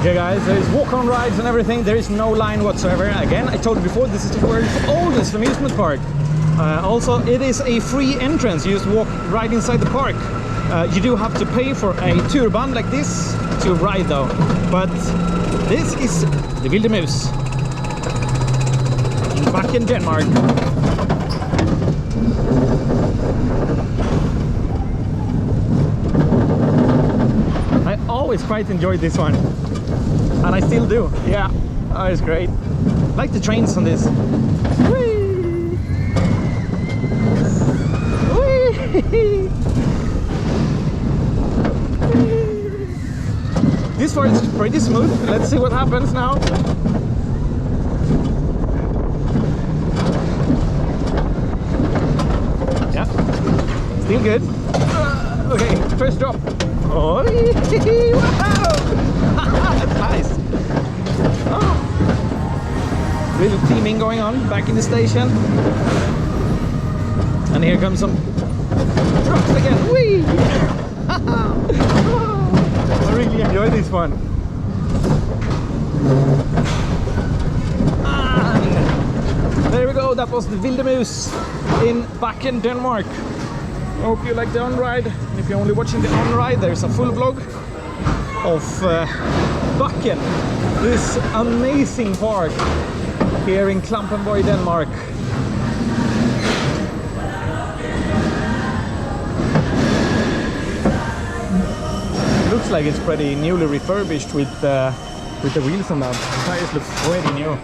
Okay guys, there is walk-on rides and everything. There is no line whatsoever. Again, I told you before, this is the world's oldest amusement park. Also, it is a free entrance. You just walk right inside the park. You do have to pay for a tourband like this to ride though. But this is the Vilde Mus back in Denmark. I always quite enjoyed this one. And I still do. Yeah, oh, it's great. I like the trains on this. Whee! Whee! This part is pretty smooth. Let's see what happens now. Yeah, still good. Okay, first drop. Oh, wow! That's nice. Oh. Little teaming going on back in the station. And here comes some drops again. Whee! I really enjoy this one. And there we go. That was the Vilde Mus back in Denmark. I hope you like the Onride. And if you're only watching the Onride, there's a full vlog of Bakken, this amazing park here in Klampenborg, Denmark. It looks like it's pretty newly refurbished with the wheels on that. The tires look pretty new.